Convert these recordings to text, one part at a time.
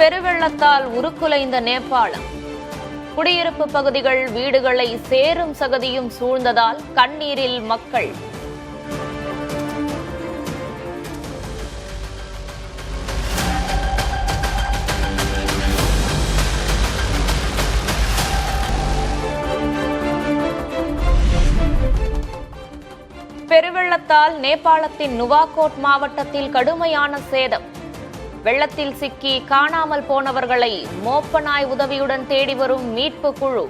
பெருவெள்ளத்தால் உருக்குலைந்த நேபாளம். குடியிருப்பு பகுதிகள், வீடுகளை சேரும் சகதியும் சூழ்ந்ததால் கண்ணீரில் மக்கள். பெருவெள்ளத்தால் நேபாளத்தின் நுவாகோட் மாவட்டத்தில் கடுமையான சேதம். வெள்ளத்தில் சிக்கி காணாமல் போனவர்களை மோப்பநாய் உதவியுடன் தேடி வரும் மீட்பு குழு.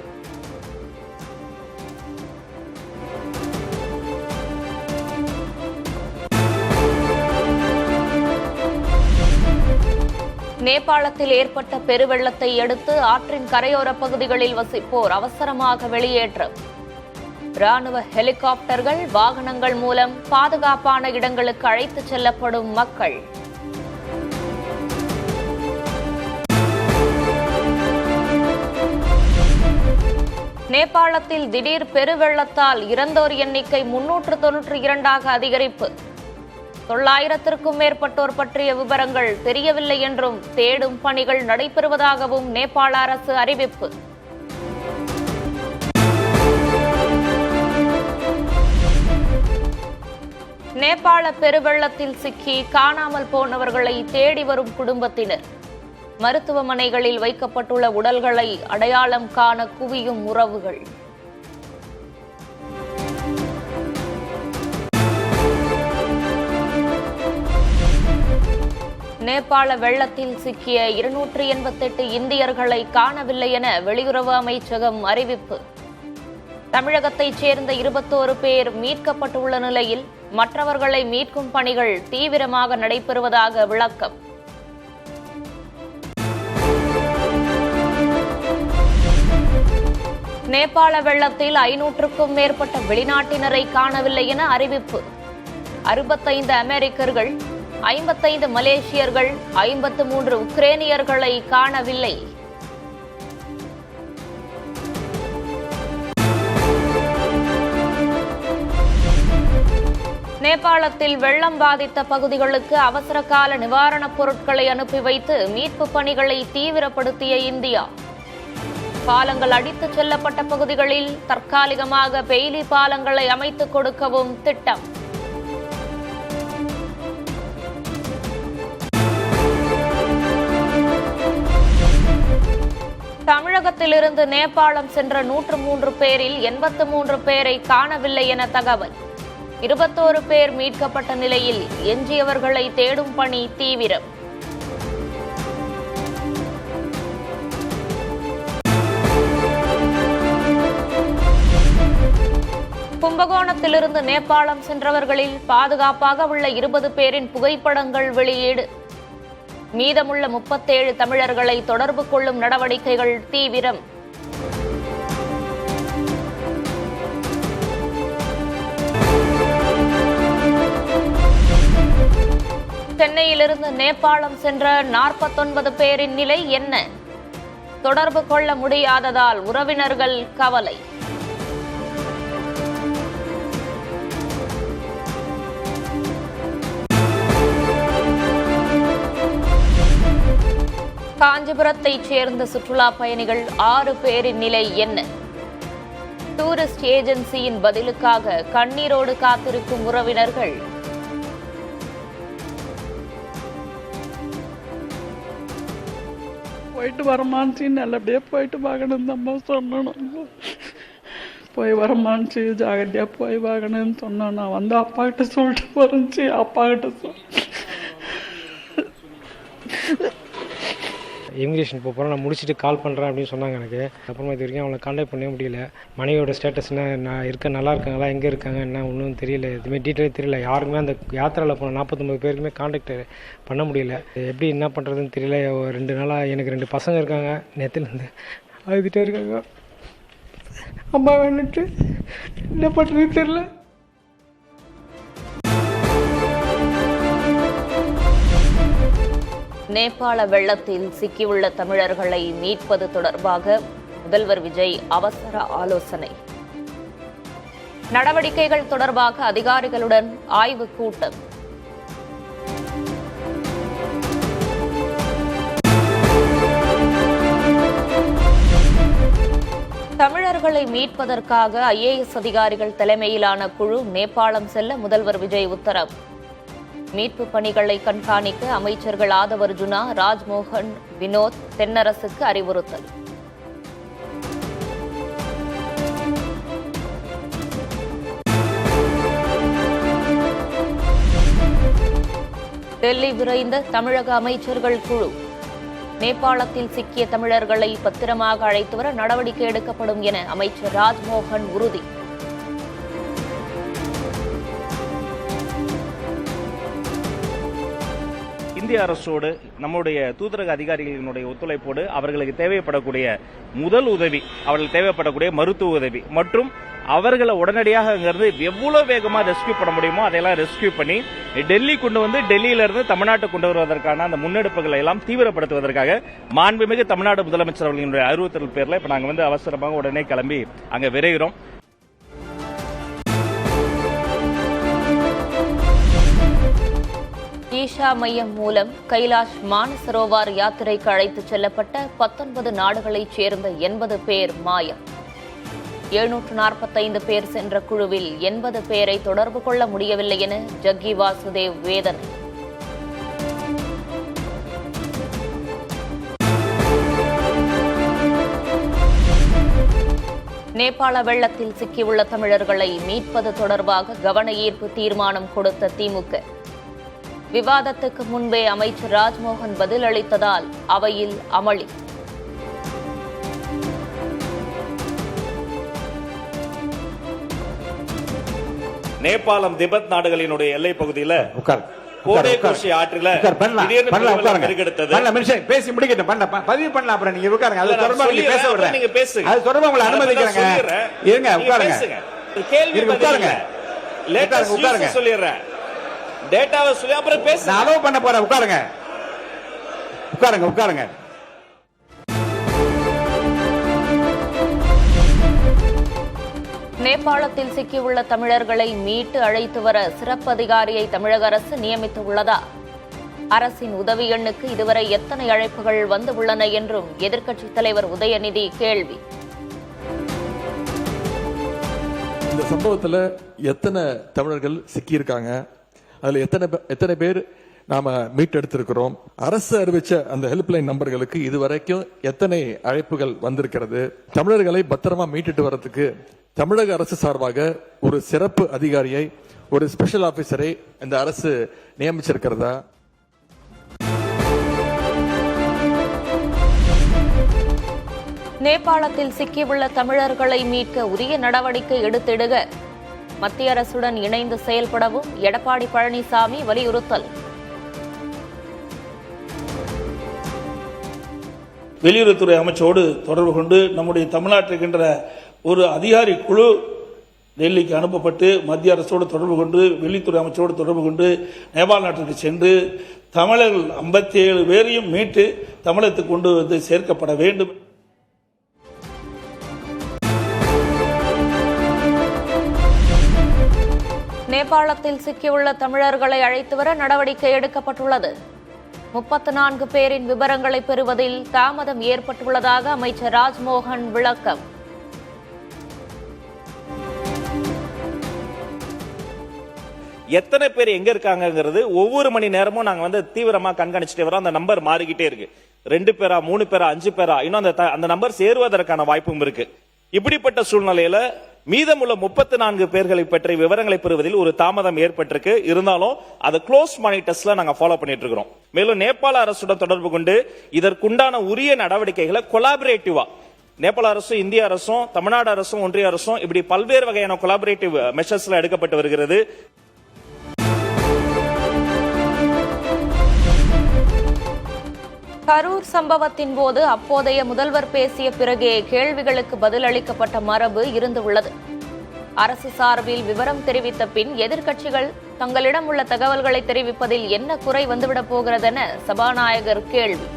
நேபாளத்தில் ஏற்பட்ட பெருவெள்ளத்தை அடுத்து ஆற்றின் கரையோர பகுதிகளில் வசிப்போர் அவசரமாக வெளியேற்றம். ராணுவ ஹெலிகாப்டர்கள், வாகனங்கள் மூலம் பாதுகாப்பான இடங்களுக்கு அழைத்துச் செல்லப்படும் மக்கள். நேபாளத்தில் திடீர் பெருவெள்ளத்தால் இறந்தோர் எண்ணிக்கை 392 அதிகரிப்பு. 900க்கும் மேற்பட்டோர் பற்றிய விவரங்கள் தெரியவில்லை என்றும் தேடும் பணிகள் நடைபெறுவதாகவும் நேபாள அரசு அறிவிப்பு. நேபாள பெருவெள்ளத்தில் சிக்கி காணாமல் போனவர்களை தேடி வரும் குடும்பத்தினர். மருத்துவமனைகளில் வைக்கப்பட்டுள்ள உடல்களை அடையாளம் காண குவியும் உறவுகள். நேபாள வெள்ளத்தில் சிக்கிய 288 இந்தியர்களை காணவில்லை என வெளியுறவு அமைச்சகம் அறிவிப்பு. தமிழகத்தைச் சேர்ந்த 21 பேர் மீட்கப்பட்டுள்ள நிலையில் மற்றவர்களை மீட்கும் பணிகள் தீவிரமாக நடைபெறுவதாக விளக்கம். நேபாள வெள்ளத்தில் 500க்கும் மேற்பட்ட வெளிநாட்டினரை காணவில்லை என அறிவிப்பு. 65 அமெரிக்கர்கள், 55 மலேசியர்கள், 53 உக்ரைனியர்களை காணவில்லை. நேபாளத்தில் வெள்ளம் பாதித்த பகுதிகளுக்கு அவசர கால நிவாரணப் பொருட்களை அனுப்பி வைத்து மீட்பு பணிகளை தீவிரப்படுத்திய இந்தியா. பாலங்கள் அடித்துச் செல்லப்பட்ட பகுதிகளில் தற்காலிகமாக பெய்லி பாலங்களை அமைத்துக் கொடுக்கவும் திட்டம். தமிழகத்திலிருந்து நேபாளம் சென்ற 103 பேரில் 83 பேரை காணவில்லை என தகவல். 21 பேர் மீட்கப்பட்ட நிலையில் எஞ்சியவர்களை தேடும் பணி தீவிரம். கும்பகோணத்திலிருந்து நேபாளம் சென்றவர்களில் பாதுகாப்பாக உள்ள 20 பேரின் புகைப்படங்கள் வெளியீடு. மீதமுள்ள 37 தமிழர்களை தொடர்பு கொள்ளும் நடவடிக்கைகள் தீவிரம். சென்னையிலிருந்து நேபாளம் சென்ற 49 பேரின் நிலை என்ன? தொடர்பு கொள்ள முடியாததால் உறவினர்கள் கவலை. காஞ்சிபுரத்தைச் சேர்ந்த சுற்றுலா பயணிகள் 6 பேரின் நிலை என்ன? டூரிஸ்ட் ஏஜென்சியின் பதிலுக்காக கண்ணீரோடு காத்திருக்கும் உறவினர்கள். போயிட்டு வரமான்ச்சு, நல்லபடியாக போயிட்டு வாங்கணும்னு அம்மா சொன்னணும். போய் வரமான்ச்சு, ஜாகிரதையாக போய் வாங்கணும்னு சொன்னோம். நான் வந்து அப்பாக்கிட்ட சொல்லிட்டு போறேன்ச்சு. அப்பாக்கிட்ட இமிகிரேஷன் போகிறேன், நான் முடிச்சுட்டு கால் பண்ணுறேன் அப்படின்னு சொன்னாங்க எனக்கு. அப்புறமா இது வரைக்கும் அவங்களை கான்டாக்ட் பண்ணவே முடியல. மனைவியோட ஸ்டேட்டஸ் என்ன, நான் நல்லா இருக்காங்களா, எங்கே இருக்காங்க, என்ன ஒன்றும் தெரியல. எதுவுமே டீட்டெயிலே தெரியல. யாருக்குமே அந்த யாத்திரையில் போன 49 பேருக்குமே கான்டாக்ட் பண்ண முடியல. எப்படி என்ன பண்ணுறதுன்னு தெரியல. 2 நாளாக எனக்கு 2 பசங்க இருக்காங்க. நேற்றுலேருந்து அழுதுகிட்டே இருக்காங்க. அம்மா வேணுட்டு என்ன பண்ணுறதுன்னு தெரியல. நேபாள வெள்ளத்தில் சிக்கியுள்ள தமிழர்களை மீட்பது தொடர்பாக முதல்வர் விஜய் அவசர ஆலோசனை. நடவடிக்கைகள் தொடர்பாக அதிகாரிகளுடன் ஆய்வுக் கூட்டம். தமிழர்களை மீட்பதற்காக IAS அதிகாரிகள் தலைமையிலான குழு நேபாளம் செல்ல முதல்வர் விஜய் உத்தரவு. மீட்பு பணிகளை கண்காணிக்க அமைச்சர்கள் ஆதவ் அர்ஜுனா, ராஜ்மோகன், வினோத் தென்னரசுக்கு அறிவுறுத்தல். டெல்லி விரைந்த தமிழக அமைச்சர்கள் குழு. நேபாளத்தில் சிக்கிய தமிழர்களை பத்திரமாக அழைத்து வர நடவடிக்கை எடுக்கப்படும் என அமைச்சர் ராஜ்மோகன் உறுதி. இந்திய அரசோடு நம்முடைய தூதரக அதிகாரிகளினுடைய ஒத்துழைப்போடு அவர்களுக்கு தேவைப்படக்கூடிய முதல் உதவி, அவர்களுக்கு தேவைப்படக்கூடிய மருத்துவ உதவி மற்றும் அவர்களை உடனடியாக அங்கிருந்து எவ்வளவு வேகமா ரெஸ்கியூ பண்ண முடியுமோ அதையெல்லாம் ரெஸ்கியூ பண்ணி டெல்லி கொண்டு வந்து டெல்லியிலிருந்து தமிழ்நாட்டுக்கு கொண்டு வருவதற்கான அந்த முன்னெடுப்புகளை எல்லாம் தீவிரப்படுத்துவதற்காக மாண்புமிகு தமிழ்நாடு முதலமைச்சர் அவர்களினுடைய அறிவுறுத்தல் பேர்ல இப்ப நாங்க அவசரமாக உடனே கிளம்பி அங்க விரைகிறோம். ஈஷா மையம் மூலம் கைலாஷ் மானசரோவர் யாத்திரைக்கு அழைத்துச் செல்லப்பட்ட 19 நாடுகளைச் சேர்ந்த 80 பேர் மாயம். 745 பேர் சென்ற குழுவில் 80 பேரை தொடர்பு கொள்ள முடியவில்லை என ஜக்கி வாசுதேவ் வேதனை. நேபாள வெள்ளத்தில் சிக்கியுள்ள தமிழர்களை மீட்பது தொடர்பாக கவன ஈர்ப்பு தீர்மானம் கொடுத்த திமுக. விவாதத்துக்கு முன்பே அமைச்சர் ராஜ்மோகன் பதிலளித்ததால் அவையில் அமளி. நேபாளம் திபெத் நாடுகளினுடைய எல்லை பகுதியில் கோடேகோஷி ஆற்றில பேசி முடிக்கட்டும், பதிவு பண்ணலாம். அப்புறம் நீங்க உட்காருங்க, அது தொடர்பாக நீங்க பேச விடுறேன், நீங்க பேசுங்க, அது தொடர்பாக உங்களை அனுமதிக்கிறாங்க. இருங்க, உட்காருங்க, கேள்வி உட்காருங்க, உட்காருங்க, சொல்லிடுறேன், டேட்டாவை சொல்லி அப்புறம் பேச நான் அலோவ் பண்ண போறேன். உட்காருங்க, உட்காருங்க, உட்காருங்க. நேபாளத்தில் சிக்கியுள்ள தமிழர்களை மீட்டு அழைத்து வர சிறப்பு அதிகாரியை தமிழக அரசு நியமித்துள்ளதா? அரசின் உதவி எண்ணுக்கு இதுவரை எத்தனை அழைப்புகள் வந்துள்ளன என்றும் எதிர்க்கட்சித் தலைவர் உதயநிதி கேள்வி. இந்த சம்பவத்தில் எத்தனை தமிழர்கள் சிக்கியிருக்காங்க, அதுல எத்தனை பேர் நாம மீட்டெடுத்திருக்கிறோம், அரசு அறிவிச்ச அந்த ஹெல்ப்லைன் நம்பர்களுக்கு இதுவரைக்கும் எத்தனை அழைப்புகள் வந்திருக்கிறது, தமிழர்களை பத்திரமா மீட்டுட்டு வர்றதுக்கு தமிழக அரசு சார்பாக ஒரு சிறப்பு அதிகாரியை, ஒரு ஸ்பெஷல் ஆபீசரை இந்த அரசு நியமிச்சிருக்கிறதா? நேபாளத்தில் சிக்கியுள்ள தமிழர்களை மீட்க உரிய நடவடிக்கை எடுத்திடுக மத்திய அரசுடன் இணைந்து செயல்படவும் எடப்பாடி பழனிசாமி வலியுறுத்தல். வெளியுறவுத்துறை அமைச்சரோடு தொடர்பு கொண்டு நம்முடைய தமிழ்நாட்டிற்கின்ற ஒரு அதிகாரி குழு டெல்லிக்கு அனுப்பப்பட்டு மத்திய அரசோடு தொடர்பு கொண்டு வெளியுறவுத்துறை அமைச்சரோடு தொடர்பு கொண்டு நேபாள நாட்டிற்கு சென்று தமிழர்கள் 57 பேரையும் மீட்டு தமிழகத்துக்கு கொண்டு வந்து சேர்க்கப்பட வேண்டும். நேபாளத்தில் சிக்கியுள்ள தமிழர்களை அழைத்து வர நடவடிக்கை எடுக்கப்பட்டுள்ளது. 34 பேரின் விவரங்களை பெறுவதில் தாமதம் ஏற்பட்டுள்ளதாக அமைச்சர் ராஜ்மோகன் விளக்கம். எத்தனை பேர் எங்க இருக்காங்கிறது ஒவ்வொரு மணி நேரமும் நாங்க தீவிரமா கண்காணிச்சுட்டே வரோம். அந்த நம்பர் மாறிக்கிட்டே இருக்கு. 2 பேரா, 3 பேரா, 5 பேரா, இன்னும் அந்த நம்பர் சேருவதற்கான வாய்ப்பும் இருக்கு. இப்படிப்பட்ட சூழ்நிலையில மீதமுள்ள 34 பேர்களை பற்றிய விவரங்களை பெறுவதில் ஒரு தாமதம் ஏற்பட்டிருக்கு. இருந்தாலும் அதை க்ளோஸ் மானிட்டர்ஸ்ல நாங்க ஃபாலோ பண்ணிட்டு இருக்கிறோம். மேலும் நேபாள அரசுடன் தொடர்பு கொண்டு இதற்குண்டான உரிய நடவடிக்கைகளை கொலாபரேட்டிவா நேபாள அரசும், இந்திய அரசும், தமிழ்நாடு அரசும், ஒன்றிய அரசும் இப்படி பல்வேறு வகையான கொலாபரேட்டிவ் மெஷர்ஸ்ல எடுக்கப்பட்டு வருகிறது. கரூர் சம்பவத்தின் போது அப்போதைய முதல்வர் பேசிய பிறகே கேள்விகளுக்கு பதிலளிக்கப்பட்ட மரபு இருந்துள்ளது. அரசு சார்பில் விவரம் தெரிவித்த பின் எதிர்க்கட்சிகள் தங்களிடம் உள்ள தகவல்களை தெரிவிப்பதில் என்ன குறை வந்துவிடப் போகிறதென சபாநாயகர் கேள்வி.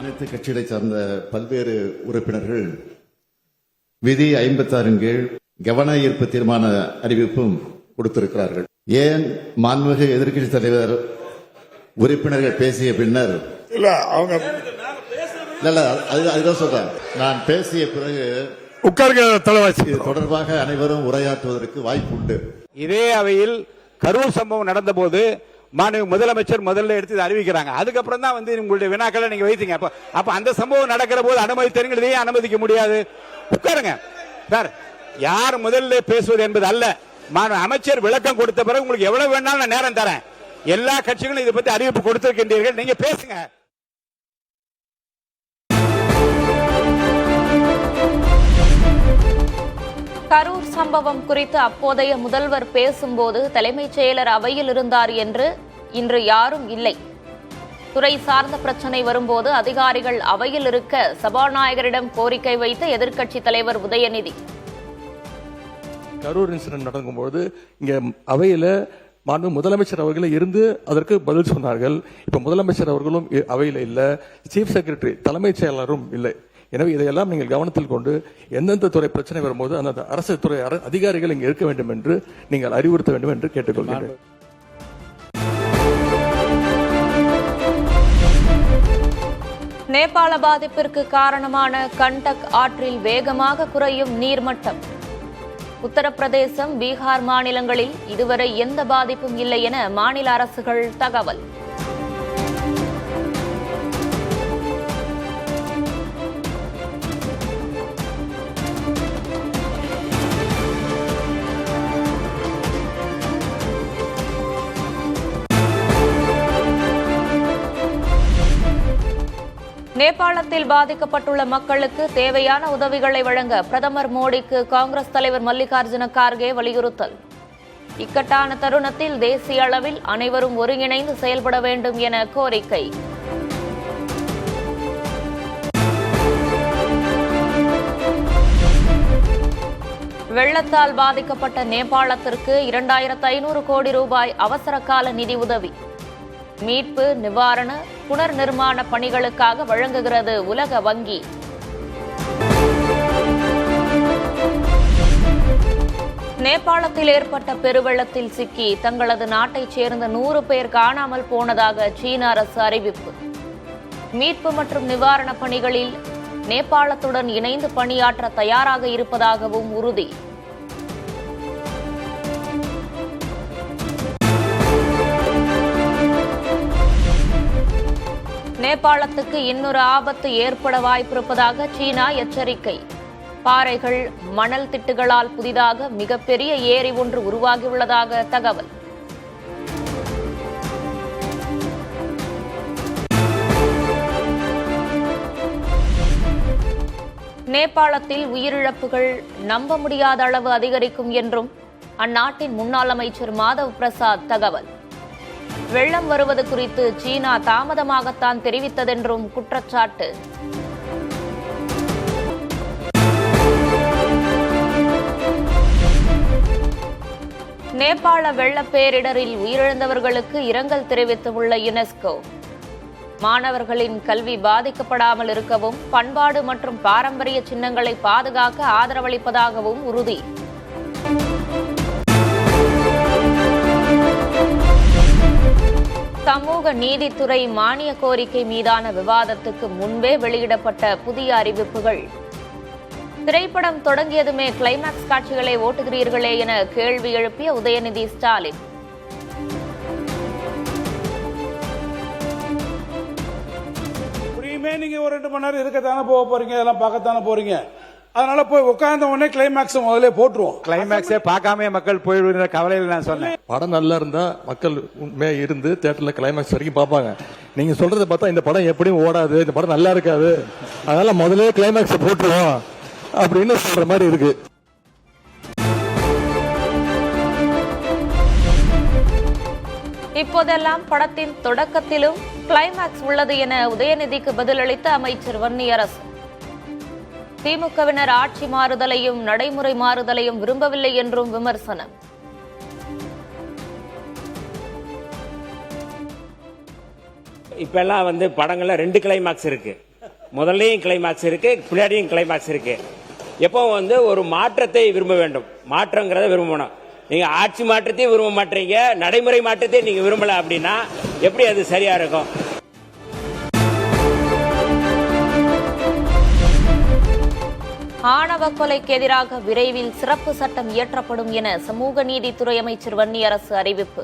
அனைத்து கட்சிகளை சார்ந்த பல்வேறு உறுப்பினர்கள் விதி 56 கீழ் கவன ஈர்ப்பு தீர்மான அறிவிப்பும் கொடுத்திருக்கிறார்கள். ஏன் மாண்புமிகு எதிர்க்கட்சி தலைவர் உறுப்பினர்கள் பேசிய பின்னர் இல்ல அவங்க இல்ல அதுதான் சொல்றேன். நான் பேசிய பிறகு இது தொடர்பாக அனைவரும் உரையாற்றுவதற்கு வாய்ப்பு உண்டு. இதே அவையில் கரூர் சம்பவம் நடந்த போது மாண்புமிகு முதலமைச்சர் முதல்ல எடுத்து அறிவிக்கிறாங்க. அதுக்கப்புறம் தான் வந்து உங்களுடைய வினாக்களை நீங்க வைத்தீங்க. அப்ப அந்த சம்பவம் நடக்கிற போது அனுமதித்தீர்கள், இதையே அனுமதிக்க முடியாது. உட்காருங்க சார். யார் முதல்ல பேசுவது என்பது அல்ல. அமைச்சர் விளக்கம் கொடுத்த பிறகு உங்களுக்கு எவ்வளவு வேணாலும் நான் நேரம் தரேன். எல்லா கட்சிகளும் இதை பத்தி அறிவிப்பு கொடுத்திருக்கின்றீர்கள், நீங்க பேசுங்க. கரூர் சம்பவம் குறித்து அப்போதைய முதல்வர் பேசும்போது தலைமைச் செயலர் அவையில் இருந்தார் என்று இன்று யாரும் இல்லை. துறை சார்ந்த பிரச்சனை வரும்போது அதிகாரிகள் அவையில் இருக்க சபாநாயகரிடம் கோரிக்கை வைத்த எதிர்க்கட்சித் தலைவர் உதயநிதி. கரூர் இன்சிடென்ட் நடக்கும்போது இங்க அவையில மாண்பு முதலமைச்சர் அவர்கள் இருந்து அதற்கு பதில் சொன்னார்கள். இப்ப முதலமைச்சர் அவர்களும் அவையில் இல்ல, சீஃப் செக்ரட்டரி தலைமைச் செயலரும் இல்லை. எனவே இதையெல்லாம் நீங்கள் கவனத்தில் கொண்டு எந்தெந்த துறை பிரச்சனை வரும்போது அந்த அரசு துறை அதிகாரிகள் இங்கு இருக்க வேண்டும் என்று நீங்கள் அறிவுறுத்த வேண்டும் என்று கேட்டுக்கொள்கிறேன். நேபாள பாதிப்பிற்கு காரணமான கண்டக் ஆற்றில் வேகமாக குறையும் நீர்மட்டம். உத்தரப்பிரதேசம், பீகார் மாநிலங்களில் இதுவரை எந்த பாதிப்பும் இல்லை என மாநில அரசுகள் தகவல். நேபாளத்தில் பாதிக்கப்பட்டுள்ள மக்களுக்கு தேவையான உதவிகளை வழங்க பிரதமர் மோடிக்கு காங்கிரஸ் தலைவர் மல்லிகார்ஜுன கார்கே வலியுறுத்தல். இக்கட்டான தருணத்தில் தேசிய அளவில் அனைவரும் ஒருங்கிணைந்து செயல்பட வேண்டும் என கோரிக்கை. வெள்ளத்தால் பாதிக்கப்பட்ட நேபாளத்திற்கு 2500 கோடி ரூபாய் அவசர கால நிதி உதவி. மீட்பு, நிவாரண, புனர் நிர்மாண பணிகளுக்காக வழங்குகிறது உலக வங்கி. நேபாளத்தில் ஏற்பட்ட பெருவெள்ளத்தில் சிக்கி தங்களது நாட்டைச் சேர்ந்த 100 பேர் காணாமல் போனதாக சீன அரசு அறிவிப்பு. மீட்பு மற்றும் நிவாரணப் பணிகளில் நேபாளத்துடன் இணைந்து பணியாற்ற தயாராக இருப்பதாகவும் உறுதி. நேபாளத்துக்கு இன்னொரு ஆபத்து ஏற்பட வாய்ப்பிருப்பதாக சீனா எச்சரிக்கை. பாறைகள், மணல் திட்டுகளால் புதிதாக மிகப்பெரிய ஏரி ஒன்று உருவாகியுள்ளதாக தகவல். நேபாளத்தில் உயிரிழப்புகள் நம்ப முடியாத அளவு அதிகரிக்கும் என்றும் அந்நாட்டின் முன்னாள் அமைச்சர் மாதவ் பிரசாத் தகவல். வெள்ளம் வருவது குறித்து சீனா தாமதமாகத்தான் தெரிவித்ததென்றும் குற்றச்சாட்டு. நேபாள வெள்ளப் பேரிடரில் உயிரிழந்தவர்களுக்கு இரங்கல் தெரிவித்துள்ள யுனெஸ்கோ. மாணவர்களின் கல்வி பாதிக்கப்படாமல் இருக்கவும் பண்பாடு மற்றும் பாரம்பரிய சின்னங்களை பாதுகாக்க ஆதரவளிப்பதாகவும் உறுதி. சமூக நீதித்துறை மானிய கோரிக்கை மீதான விவாதத்துக்கு முன்பே வெளியிடப்பட்ட புதிய அறிவிப்புகள். திரைப்படம் தொடங்கியதுமே கிளைமாக்ஸ் காட்சிகளை ஓட்டுகிறீர்களே என கேள்வி எழுப்பிய உதயநிதி ஸ்டாலின். நீங்க ஒரு 2 மணி நேரம் இருக்கத்தானே போக போறீங்க, இதெல்லாம் பார்க்கத்தானே போறீங்க. அதனால போய் உட்கார்ந்த உடனே கிளைமாக்ஸ் முதல்ல போட்டுருவோம். கிளைமாக்ஸே பார்க்காம மக்கள் போயிடுற கவலையில் நான் சொன்னேன். படம் நல்லா இருந்தா மக்கள் உண்மையா இருந்து தியேட்டர்ல கிளைமாக்ஸ் வரைக்கும் பார்ப்பாங்க. நீங்க சொல்றதை பார்த்தா இந்த படம் எப்படியும் ஓடாது, இந்த படம் நல்லா இருக்காது, அதனால முதல்ல கிளைமாக்ஸ் போட்டுருவோம் அப்படின்னு சொல்ற மாதிரி இருக்கு. இப்போதெல்லாம் படத்தின் தொடக்கத்திலும் கிளைமாக்ஸ் உள்ளது என உதயநிதிக்கு பதிலளித்த அமைச்சர் வன்னியரசு. திமுகவினர் ஆட்சி மாறுதலையும் நடைமுறை மாறுதலையும் விரும்பவில்லை என்றும் விமர்சனம். இப்பெல்லாம் படங்கள்ல 2 கிளைமாக்ஸ் இருக்கு. முதல்லயும் கிளைமாக்ஸ் இருக்கு, பின்னாடியும் கிளைமாக்ஸ் இருக்கு. எப்போ ஒரு மாற்றத்தை விரும்ப வேண்டும், மாற்றங்கிறத விரும்பணும். நீங்க ஆட்சி மாற்றத்தையும் விரும்ப மாட்டீங்க, நடைமுறை மாற்றத்தையும் நீங்க விரும்பல அப்படின்னா எப்படி அது சரியா இருக்கும்? ஆணவ கொலைக்கு எதிராக விரைவில் சிறப்பு சட்டம் இயற்றப்படும் என சமூக நீதித்துறை அமைச்சர் வன்னியரசு அறிவிப்பு.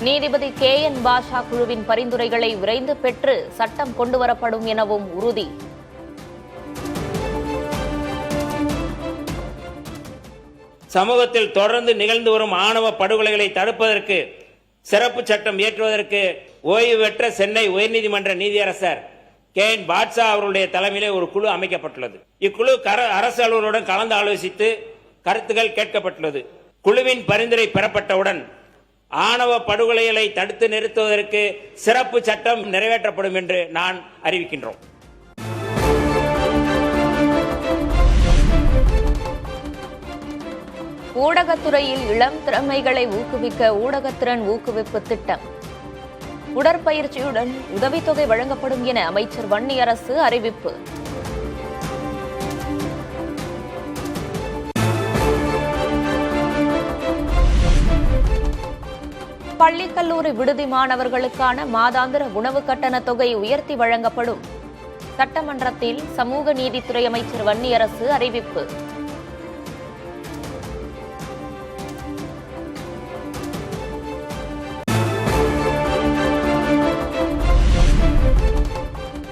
நீதிபதி KN பாஷா குழுவின் பரிந்துரைகளை விரைந்து பெற்று சட்டம் கொண்டுவரப்படும் எனவும் உறுதி. சமூகத்தில் தொடர்ந்து நிகழ்ந்து வரும் ஆணவ படுகொலைகளை தடுப்பதற்கு சிறப்பு சட்டம் இயற்றுவதற்கு ஓய்வு பெற்ற சென்னை உயர்நீதிமன்ற நீதியரசர் KN பாட்ஷா அவருடைய தலைமையிலே ஒரு குழு அமைக்கப்பட்டுள்ளது. இக்குழு அரசு அலுவலருடன் கலந்து ஆலோசித்து கருத்துக்கள் கேட்கப்பட்டுள்ளது. குழுவின் பரிந்துரை பெறப்பட்டவுடன் ஆணவ படுகொலைகளை தடுத்து நிறுத்துவதற்கு சிறப்பு சட்டம் நிறைவேற்றப்படும் என்று நான் அறிவிக்கின்றோம். ஊடகத்துறையில் இளம் திறமைகளை ஊக்குவிக்க ஊடகத்திறன் ஊக்குவிப்பு திட்டம். உடற்பயிற்சியுடன் உதவித்தொகை வழங்கப்படும் என அமைச்சர் வன்னியரசு அறிவிப்பு. பள்ளி கல்லூரி விடுதி மாணவர்களுக்கான மாதாந்திர உணவு கட்டண தொகை உயர்த்தி வழங்கப்படும். சட்டமன்றத்தில் சமூக நீதித்துறை அமைச்சர் வன்னியரசு அறிவிப்பு.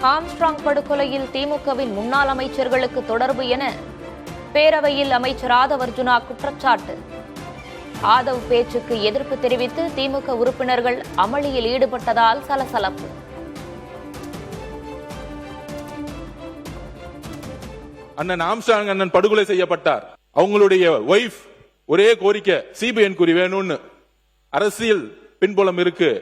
ஆம்ஸ்ட்ராங் படுகொலையில் திமுகவின் முன்னாள் அமைச்சர்களுக்கு தொடர்பு என பேரவையில் அமைச்சர் ஆதவ் அர்ஜுனா குற்றச்சாட்டு. ஆதவ் பேச்சுக்கு எதிர்ப்பு தெரிவித்து திமுக உறுப்பினர்கள் அமளியில் ஈடுபட்டதால் சலசலப்பு. அண்ணன் ஆம்ஸ்ட்ராங் அண்ணன் படுகொலை செய்யப்பட்டார். அவங்களுடைய ஒய்ஃப் ஒரே கோரிக்கை சிபிஐ என்கொயரி வேணும்னு. அரசியல் பின்புலம் இருக்கு.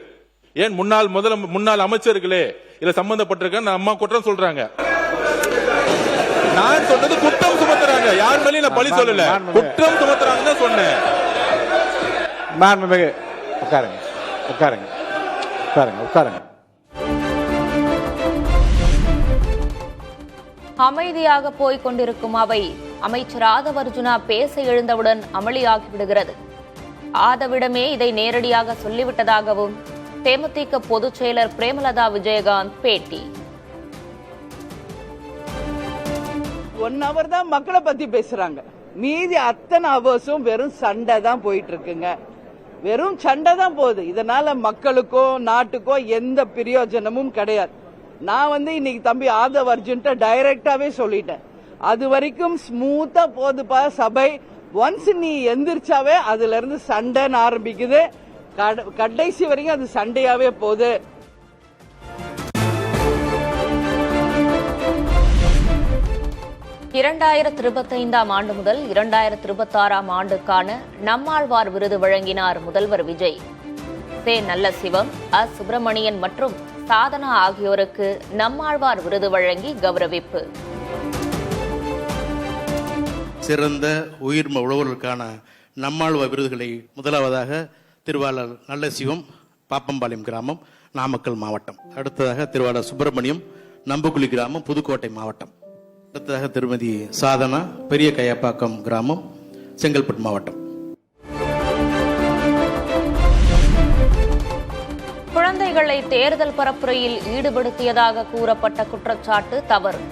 ஏன் முன்னாள் அமைச்சர்களே இதுல சம்பந்தப்பட்டிருக்க அம்மா குற்றம் சொல்றாங்க. நான் சொன்னது குற்றம் சுமத்துறாங்க. யார் மேலேயும் நான் பழி சொல்லல, குற்றம் சுமத்துறாங்கன்னு சொன்னேன். உட்காருங்க உட்காருங்க உட்காருங்க உட்காருங்க. அமைதியாக போய்க் கொண்டிருக்கும் அவை அமைச்சர் ஆதவ் அர்ஜுனா பேச எழுந்தவுடன் அமளியாகிவிடுகிறது. ஆதவிடமே இதை நேரடியாக சொல்லிவிட்டதாகவும் தேமுதிக பொதுச் செயலர் பிரேமலதா விஜயகாந்த் பேட்டி. 1 hour தான் மக்களை பத்தி பேசுறாங்க. மீதி அத்தனை அவர்ஸும் வெறும் சண்டை தான் போயிட்டு இருக்குங்க. வெறும் சண்டை தான் போகுது. இதனால மக்களுக்கோ நாட்டுக்கோ எந்த பிரயோஜனமும் கிடையாது. நான் இன்னைக்கு தம்பி ஆதவ் அர்ஜுன்ட்ட டைரக்டாவே சொல்லிட்டேன். அது வரைக்கும் ஸ்மூத்தா போதுப்பா சபை. ஒன்ஸ் நீ எந்திரிச்சாவே அதுல இருந்து சண்டைன்னு ஆரம்பிக்குது. கடைசி வரைக்கும் அது சண்டையாவே போகுது. ஆண்டு முதல் 2026 ஆண்டுக்கான நம்மாழ்வார் விருது வழங்கினார் முதல்வர் விஜய். நல்ல சிவம், சுப்பிரமணியன் மற்றும் சாதனா ஆகியோருக்கு நம்மாழ்வார் விருது வழங்கி கௌரவிப்பு. சிறந்த உயிர்ம உழவர்களுக்கான நம்மாழ்வார் விருதுகளை முதலாவதாக திருவாளர் நல்ல சிவம், பாப்பம்பாளையம் கிராமம், நாமக்கல் மாவட்டம். அடுத்ததாக திருவாளர் சுப்பிரமணியம், நம்புக்குழி கிராமம், புதுக்கோட்டை மாவட்டம். அடுத்ததாக திருமதி சாதனா, பெரிய கையப்பாக்கம் கிராமம், செங்கல்பட்டு மாவட்டம். குழந்தைகளை தேர்தல் பரப்புரையில் ஈடுபடுத்தியதாக கூறப்பட்ட குற்றச்சாட்டு தவறு.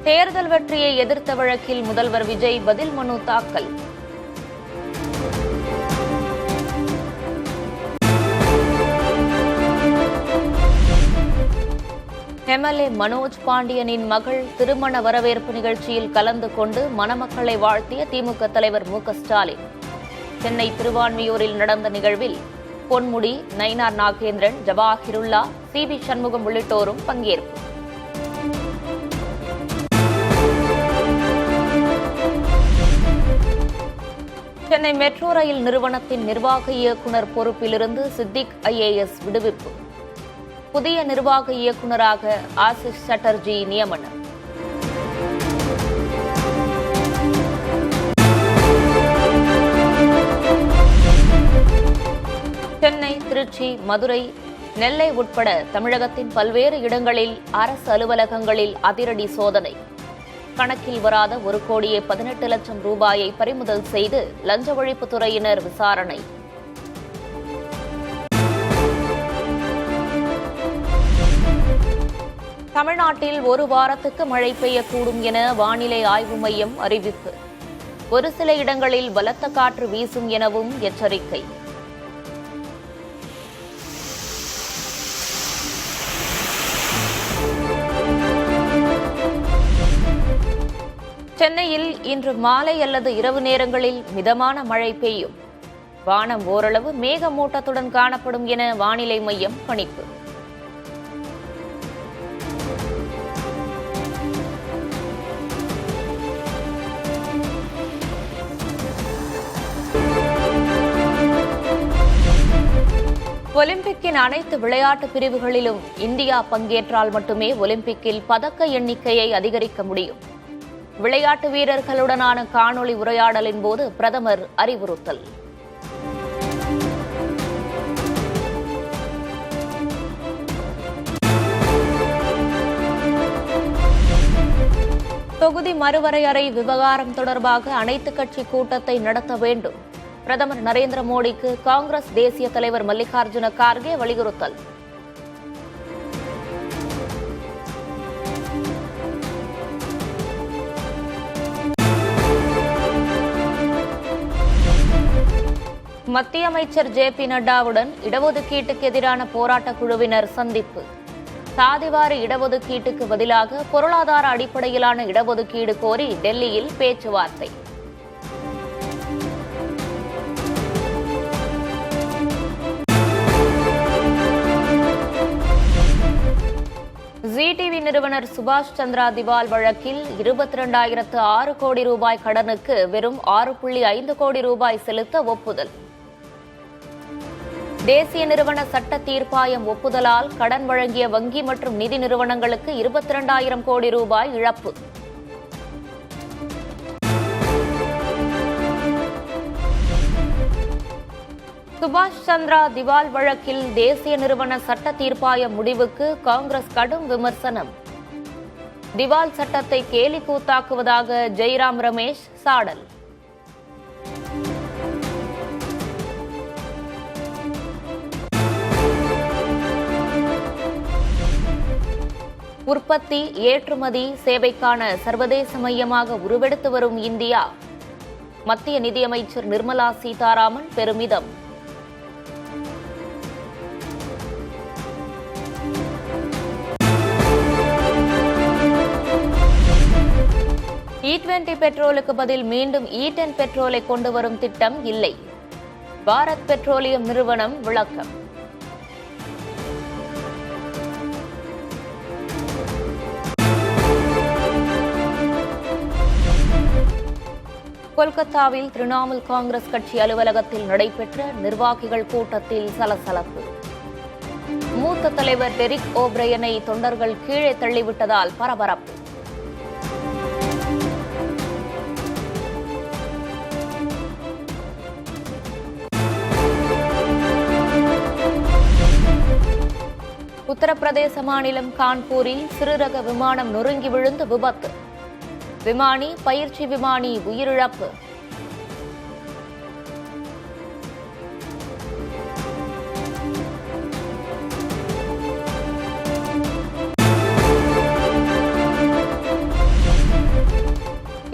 தேர்தல் வெற்றியை எதிர்த்த வழக்கில் முதல்வர் விஜய் பதில் மனு தாக்கல். MLA மனோஜ் பாண்டியனின் மகள் திருமண வரவேற்பு நிகழ்ச்சியில் கலந்து கொண்டு மணமக்களை வாழ்த்திய திமுக தலைவர் MK ஸ்டாலின். சென்னை திருவான்மியூரில் நடந்த நிகழ்வில் பொன்முடி, நயினார் நாகேந்திரன், ஜவாஹிருல்லா, CB சண்முகம் உள்ளிட்டோரும் பங்கேற்பு. சென்னை மெட்ரோ ரயில் நிறுவனத்தின் நிர்வாக இயக்குநர் பொறுப்பிலிருந்து சித்திக் IAS விடுவிப்பு. புதிய நிர்வாக இயக்குநராக ஆசிஷ் சட்டர்ஜி நியமனம். சென்னை, திருச்சி, மதுரை, நெல்லை உட்பட தமிழகத்தின் பல்வேறு இடங்களில் அரசு அலுவலகங்களில் அதிரடி சோதனை. கணக்கில் வராத 1,18,00,000 ரூபாயை பறிமுதல் செய்து லஞ்ச ஒழிப்புத்துறையினர் விசாரணை. தமிழ்நாட்டில் ஒரு வாரத்துக்கு மழை பெய்யக்கூடும் என வானிலை ஆய்வு மையம் அறிவிப்பு. ஒரு சில இடங்களில் பலத்த காற்று வீசும் எனவும் எச்சரிக்கை. சென்னையில் இன்று மாலை அல்லது இரவு நேரங்களில் மிதமான மழை பெய்யும். வானம் ஓரளவு மேகமூட்டத்துடன் காணப்படும் என வானிலை மையம் கணிப்பு. ஒலிம்பிக்கின் அனைத்து விளையாட்டு பிரிவுகளிலும் இந்தியா பங்கேற்றால் மட்டுமே ஒலிம்பிக்கில் பதக்க எண்ணிக்கையை அதிகரிக்க முடியும். விளையாட்டு வீரர்களுடனான காணொலி உரையாடலின் போது பிரதமர் அறிவுறுத்தல். தொகுதி மறுவரையறை விவகாரம் தொடர்பாக அனைத்துக் கட்சி கூட்டத்தை நடத்த வேண்டும். பிரதமர் நரேந்திர மோடிக்கு காங்கிரஸ் தேசிய தலைவர் மல்லிகார்ஜுன கார்கே வலியுறுத்தல். மத்திய அமைச்சர் ஜே.பி. நட்டாவுடன் இடஒதுக்கீட்டுக்கு எதிரான போராட்டக் குழுவினர் சந்திப்பு. சாதிவாரி இடஒதுக்கீட்டுக்கு பதிலாக பொருளாதார அடிப்படையிலான இடஒதுக்கீடு கோரி டெல்லியில் பேச்சுவார்த்தை. ஜி.டிவி நிறுவனர் சுபாஷ் சந்திரா திவால் வழக்கில் 22,006 கோடி ரூபாய் கடனுக்கு வெறும் 6.5 கோடி ரூபாய் செலுத்த ஒப்புதல். தேசிய நிறுவன சட்ட தீர்ப்பாயம் ஒப்புதலால் கடன் வழங்கிய வங்கி மற்றும் நிதி நிறுவனங்களுக்கு 22,000 கோடி ரூபாய் இழப்பு. சுபாஷ் சந்திரா திவால் வழக்கில் தேசிய நிறுவன சட்ட தீர்ப்பாய முடிவுக்கு காங்கிரஸ் கடும் விமர்சனம். திவால் சட்டத்தை கேலி கூத்தாக்குவதாக ஜெய்ராம் ரமேஷ் சாடல். உற்பத்தி, ஏற்றுமதி, சேவைக்கான சர்வதேச மையமாக உருவெடுத்து வரும் இந்தியா. மத்திய நிதியமைச்சர் நிர்மலா சீதாராமன் பெருமிதம். E20 பெட்ரோலுக்கு பதில் மீண்டும் E10 பெட்ரோலை கொண்டு வரும் திட்டம் இல்லை. பாரத் பெட்ரோலியம் நிறுவனம் விளக்கம். கொல்கத்தாவில் திரிணாமுல் காங்கிரஸ் கட்சி அலுவலகத்தில் நடைபெற்ற நிர்வாகிகள் கூட்டத்தில் சலசலப்பு. மூத்த தலைவர் டெரிக் ஓபிரையனை தொண்டர்கள் கீழே தள்ளிவிட்டதால் பரபரப்பு. உத்தரப்பிரதேச மாநிலம் கான்பூரில் சிறுரக விமானம் நொறுங்கி விழுந்து விபத்து. விமானி, பயிற்சி விமானி உயிரிழப்பு.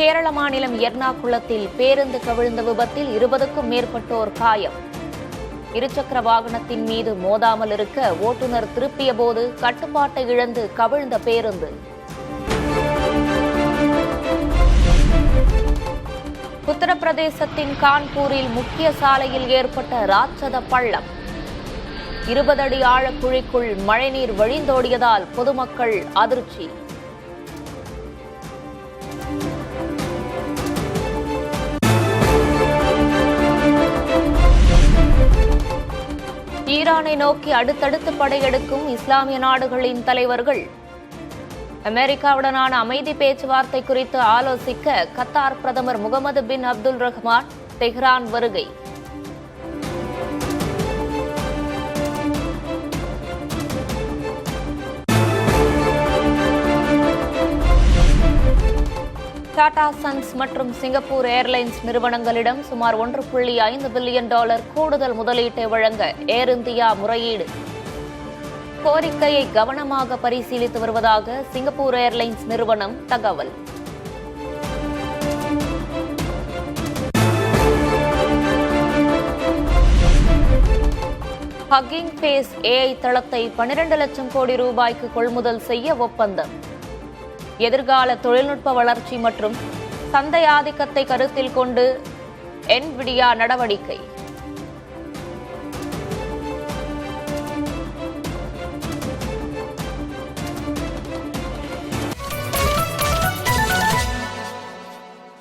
கேரள மாநிலம் எர்ணாகுளத்தில் பேருந்து கவிழ்ந்த விபத்தில் 20க்கும் மேற்பட்டோர் காயம். இருசக்கர வாகனத்தின் மீது மோதாமல் இருக்க ஓட்டுநர் திருப்பிய போது கட்டுப்பாட்டை இழந்து கவிழ்ந்த பேருந்து. உத்தரப்பிரதேசத்தின் கான்பூரில் முக்கிய சாலையில் ஏற்பட்ட ராட்சத பள்ளம். 20 அடி ஆழ குழிக்குள் மழைநீர் வழிந்தோடியதால் பொதுமக்கள் அதிர்ச்சி. ஈரானை நோக்கி அடுத்தடுத்து படையெடுக்கும் இஸ்லாமிய நாடுகளின் தலைவர்கள். அமெரிக்காவுடனான அமைதி பேச்சுவார்த்தை குறித்து ஆலோசிக்க கத்தார் பிரதமர் முகமது பின் அப்துல் ரஹ்மான் தெஹ்ரான் வருகை. டாடா சன்ஸ் மற்றும் சிங்கப்பூர் ஏர்லைன்ஸ் நிறுவனங்களிடம் சுமார் $1.5 பில்லியன் கூடுதல் முதலீட்டை வழங்க ஏர் இந்தியா முறையீடு. கோரிக்கையை கவனமாக பரிசீலித்து வருவதாக சிங்கப்பூர் ஏர்லைன்ஸ் நிறுவனம் தகவல். ஹக்கிங் ஃபேஸ் ஏஐ தளத்தை 12 லட்சம் கோடி ரூபாய்க்கு கொள்முதல் செய்ய ஒப்பந்தம். எதிர்கால தொழில்நுட்ப வளர்ச்சி மற்றும் சந்தை ஆதிக்கத்தை கருத்தில் கொண்டு NVIDIA நடவடிக்கை.